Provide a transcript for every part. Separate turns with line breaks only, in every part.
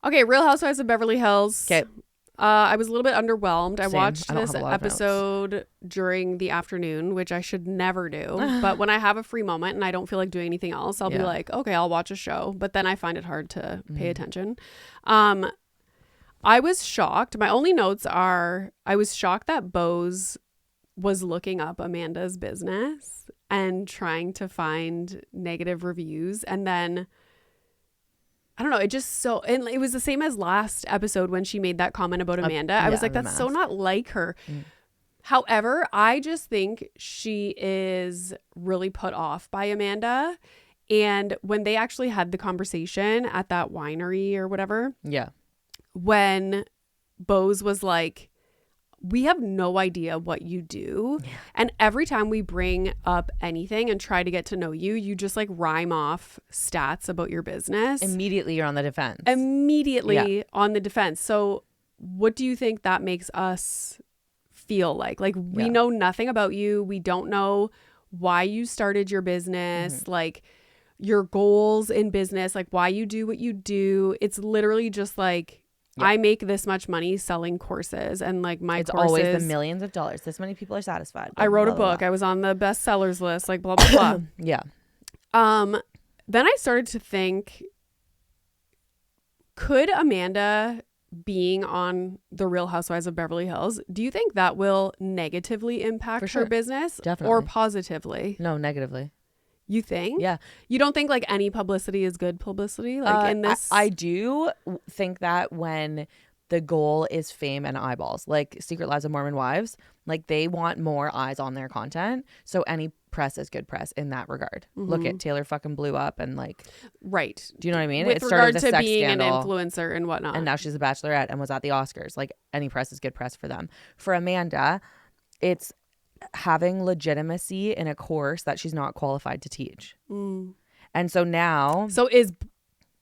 Okay, Real Housewives of Beverly Hills.
Okay.
I was a little bit underwhelmed. I
Same.
watched
I don't
this
have a lot of notes.
episode during the afternoon, which I should never do. But when I have a free moment and I don't feel like doing anything else, I'll be like, okay, I'll watch a show. But then I find it hard to pay attention. I was shocked. My only notes are I was shocked that Bose was looking up Amanda's business and trying to find negative reviews. And then I don't know. It just so, and it was the same as last episode when she made that comment about Amanda. I was like, that's so not like her. However, I just think she is really put off by Amanda. And when they actually had the conversation at that winery or whatever.
Yeah.
When Bose was like, we have no idea what you do. Yeah. And every time we bring up anything and try to get to know you, you just like rhyme off stats about your business.
Immediately you're on the defense.
On the defense. So what do you think that makes us feel like? Like we know nothing about you. We don't know why you started your business, like your goals in business, like why you do what you do. It's literally just like, I make this much money selling courses and like it's courses.
Always the millions of dollars. This many people are satisfied.
I wrote a book. I was on the bestsellers list, like blah, blah, blah.
Yeah.
Then I started to think, could Amanda being on The Real Housewives of Beverly Hills, do you think that will negatively impact her business?
Definitely.
Or positively?
No, negatively.
You think?
Yeah.
You don't think like any publicity is good publicity? Like in this?
I do think that when the goal is fame and eyeballs, like Secret Lives of Mormon Wives, like they want more eyes on their content. So any press is good press in that regard. Look at Taylor fucking blew up and like.
Right.
Do you know what I mean?
With regard to being an influencer and whatnot.
And now she's a bachelorette and was at the Oscars. Like any press is good press for them. For Amanda, it's having legitimacy in a course that she's not qualified to teach. And so now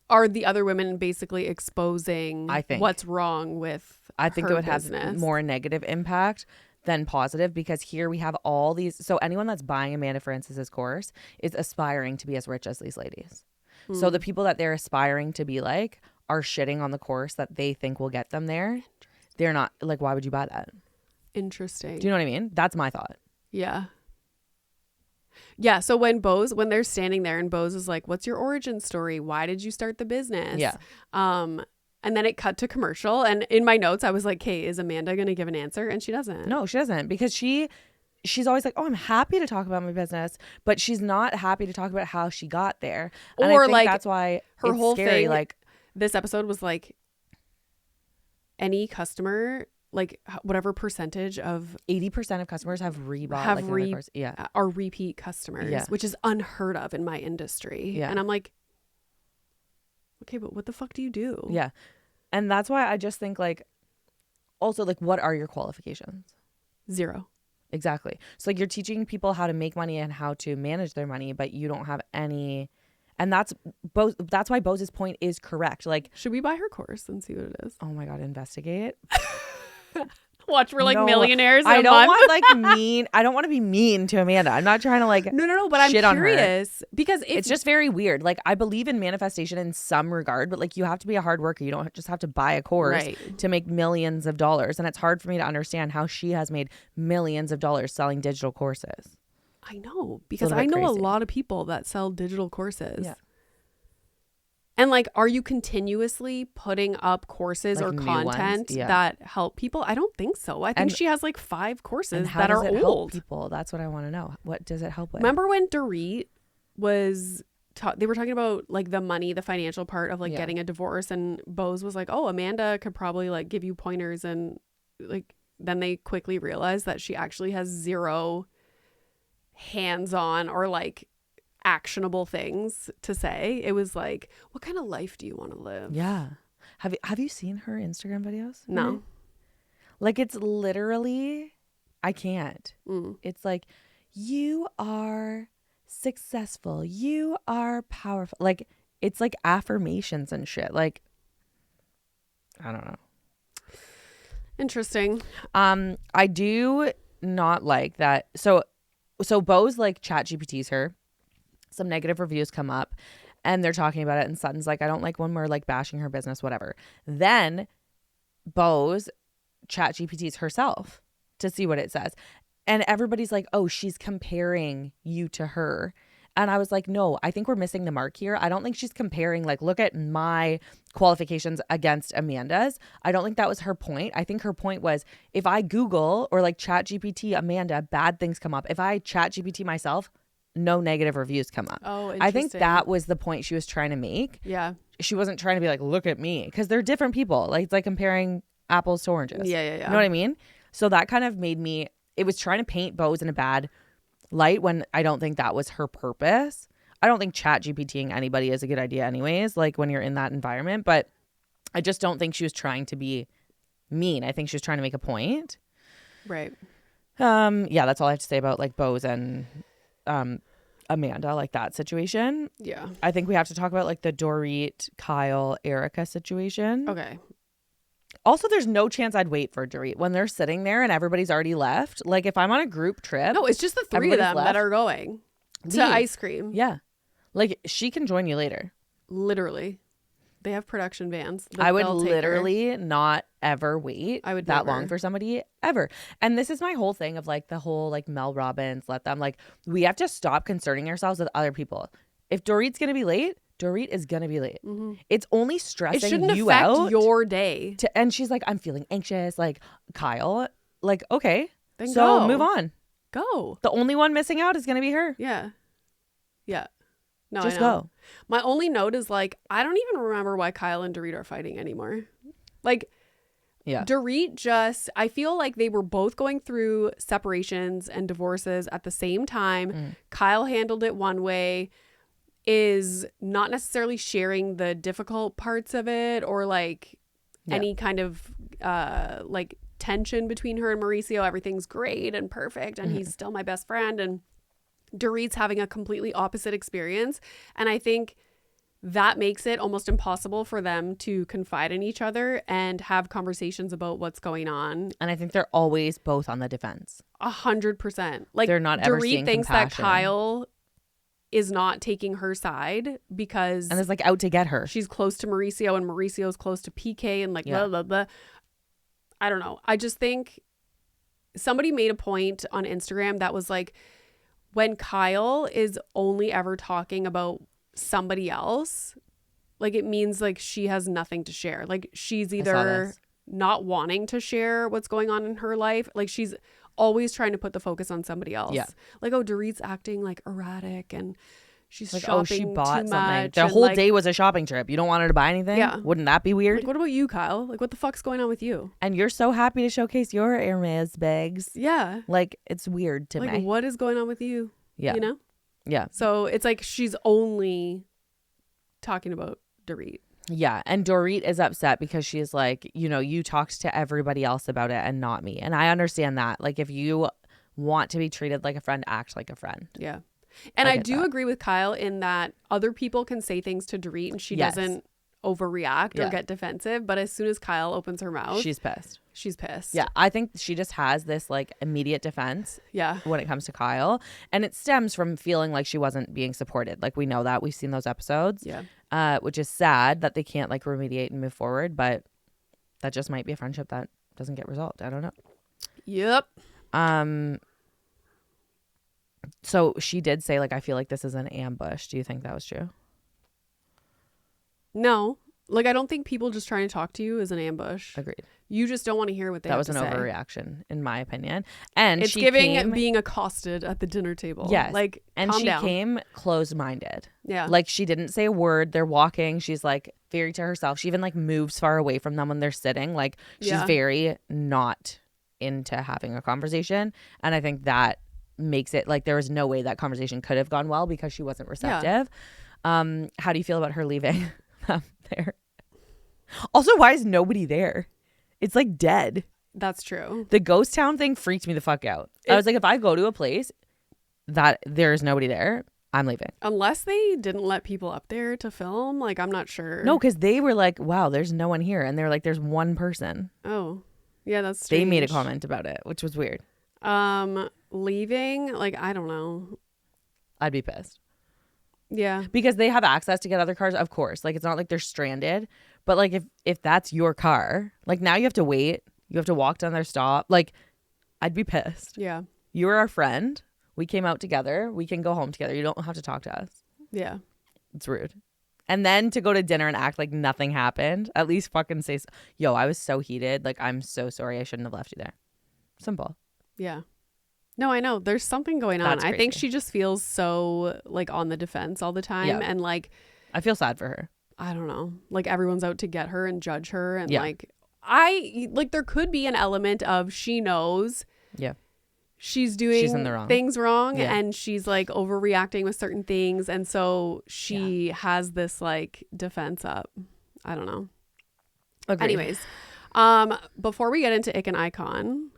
are the other women basically exposing what's wrong with
I think
her
it would
business?
Have more negative impact than positive, because here we have all these, so anyone that's buying Amanda Francis's course is aspiring to be as rich as these ladies. So the people that they're aspiring to be like are shitting on the course that they think will get them there. They're not like, why would you buy that?
Interesting.
Do you know what I mean? That's my thought.
Yeah. Yeah. So when they're standing there and Bose is like, what's your origin story? Why did you start the business?
Yeah.
And then it cut to commercial. And in my notes, I was like, hey, is Amanda going to give an answer? And she doesn't.
No, she doesn't, because she's always like, oh, I'm happy to talk about my business, but she's not happy to talk about how she got there. And
or
I think
like
that's why
her
it's
whole
scary.
thing,
like
this episode was like, any customer, like whatever percentage of
80% of customers have rebought
are repeat customers, which is unheard of in my industry. And I'm like, okay, but what the fuck do you do?
Yeah. And that's why I just think like, also like, what are your qualifications?
0.
Exactly. So like you're teaching people how to make money and how to manage their money, but you don't have any. And that's why Bose's point is correct. Like,
should we buy her course and see what it is?
Oh my God, investigate.
Watch, we're like millionaires.
I don't want to be mean to Amanda. I'm not trying to like
no, but I'm curious because
it's just very weird. Like I believe in manifestation in some regard, but like you have to be a hard worker. You don't just have to buy a course to make millions of dollars. And it's hard for me to understand how she has made millions of dollars selling digital courses.
I know, because I know a lot of people that sell digital courses. Yeah. And like, are you continuously putting up courses like or content that help people? I don't think so. I think she has like 5 courses that are old.
Help people? That's what I want to know. What does it help with?
Remember when Dorit was, they were talking about like the money, the financial part of like getting a divorce, and Bose was like, oh, Amanda could probably like give you pointers, and like then they quickly realized that she actually has 0 hands-on or like actionable things to say. It was like, what kind of life do you want to live?
Yeah. Have you seen her Instagram videos?
No.
Like it's literally, I can't. It's like, you are successful. You are powerful. Like it's like affirmations and shit. Like, I don't know.
Interesting.
I do not like that. So Bose like chat GPTs her. Some negative reviews come up, And they're talking about it, and Sutton's like, I don't like when we're like bashing her business, whatever. Then Bose chat GPTs herself to see what it says. And everybody's like, oh, she's comparing you to her. And I was like, no, I think we're missing the mark here. I don't think she's comparing, like, look at my qualifications against Amanda's. I don't think that was her point. I think her point was, if I Google or like chat GPT Amanda, bad things come up. If I chat GPT myself, no negative reviews come up.
Oh, interesting.
I think that was the point she was trying to make.
Yeah.
She wasn't trying to be like, look at me. Because they're different people. Like, it's like comparing apples to oranges.
Yeah.
You know what I mean? So that kind of made me, it was trying to paint Bose in a bad light when I don't think that was her purpose. I don't think chat GPTing anybody is a good idea anyways, like when you're in that environment, but I just don't think she was trying to be mean. I think she was trying to make a point.
Right.
Yeah, that's all I have to say about like Bose and Amanda, like that situation.
Yeah.
I think we have to talk about like the Dorit, Kyle, Erika situation.
Okay.
Also, there's no chance I'd wait for Dorit when they're sitting there and everybody's already left. Like if I'm on a group trip.
No, it's just the three of them that are going to ice cream.
Yeah. Like she can join you later.
Literally. They have production vans.
I would literally not ever wait
that
long for somebody ever. And this is my whole thing of like the whole like Mel Robbins, let them, like we have to stop concerning ourselves with other people. If Dorit's going to be late, Dorit is going to be late. Mm-hmm. It's only stressing you out.
It shouldn't affect your day.
And she's like, I'm feeling anxious. Like Kyle, like, okay,
then
so
go.
move on.
Go.
The only one missing out is going to be her.
Yeah. Yeah. No,
just
I know.
go.
My only note is like, I don't even remember why Kyle and Dorit are fighting anymore. Like,
yeah.
Dorit just, I feel like they were both going through separations and divorces at the same time.
Mm.
Kyle handled it one way, is not necessarily sharing the difficult parts of it or like any kind of like tension between her and Mauricio. Everything's great and perfect and he's still my best friend. And Dorit's having a completely opposite experience. And I think that makes it almost impossible for them to confide in each other and have conversations about what's going on.
And I think they're always both on the defense.
100%. Like
they're not ever seeing
Dorit thinks
compassion.
that Kyle is not taking her side because
and is like out to get her.
She's close to Mauricio and Mauricio's close to PK and like blah blah blah. I don't know. I just think somebody made a point on Instagram that was like, when Kyle is only ever talking about somebody else, like it means like she has nothing to share. Like she's either not wanting to share what's going on in her life. Like she's always trying to put the focus on somebody else.
Yeah.
Like, oh, Dorit's acting like erratic and she's
like,
shopping
she bought
too
something.
much.
The whole
like,
day was a shopping trip. You don't want her to buy anything?
Yeah.
Wouldn't that be weird?
Like, what about you, Kyle? Like, what the fuck's going on with you?
And you're so happy to showcase your Hermes bags.
Yeah.
Like, it's weird to
me.
me.
What is going on with you?
Yeah.
You know?
Yeah.
So it's like she's only talking about Dorit.
Yeah. And Dorit is upset because she's like, you know, you talked to everybody else about it and not me. And I understand that. Like, if you want to be treated like a friend, act like a friend.
Yeah. And I do agree with Kyle in that other people can say things to Dorit and she doesn't overreact or get defensive. But as soon as Kyle opens her mouth,
she's pissed.
She's pissed.
Yeah. I think she just has this like immediate defense.
Yeah.
When it comes to Kyle. And it stems from feeling like she wasn't being supported. Like we know that. We've seen those episodes.
Yeah.
Which is sad that they can't like remediate and move forward. But that just might be a friendship that doesn't get resolved. I don't know.
Yep.
So she did say, like, I feel like this is an ambush. Do you think that was true?
No. Like, I don't think people just trying to talk to you is an ambush.
Agreed.
You just don't want to hear what they have to say.
That was an overreaction, in my opinion. And
it's giving being accosted at the dinner table.
Yes.
Like,
and
calm
she
down.
came closed-minded.
Yeah.
Like, she didn't say a word. They're walking. She's, like, very to herself. She even, like, moves far away from them when they're sitting. Like, she's very not into having a conversation. And I think that makes it like there was no way that conversation could have gone well because she wasn't receptive. How do you feel about her leaving there? Also, why is nobody there? It's like dead.
That's true.
The ghost town thing freaked me the fuck out. I was like, if I go to a place that there's nobody there, I'm leaving.
Unless they didn't let people up there to film, like I'm not sure.
No, because they were like, wow, there's no one here. And they're like, there's one person.
Oh, yeah, that's strange.
They made a comment about it, which was weird.
Leaving, like, I don't know.
I'd be pissed.
Yeah.
Because they have access to get other cars, of course. Like, it's not like they're stranded. But, like, if that's your car, like, now you have to wait. You have to walk down their stop. Like, I'd be pissed.
Yeah.
You were our friend. We came out together. We can go home together. You don't have to talk to us.
Yeah.
It's rude. And then to go to dinner and act like nothing happened. At least fucking say, yo, I was so heated. Like, I'm so sorry. I shouldn't have left you there. Simple.
Yeah. No, I know. There's something going on.
That's
I think
crazy.
she just feels so like on the defense all the time.
Yeah.
And like,
I feel sad for her.
I don't know, like everyone's out to get her and judge her. And
Yeah.
like, there could be an element of she knows
Yeah.
she's doing
She's in the wrong.
things wrong,
Yeah.
and she's like overreacting with certain things. And so she has this like defense up. I don't know.
Agreed.
Anyways, before we get into Ick and Icon,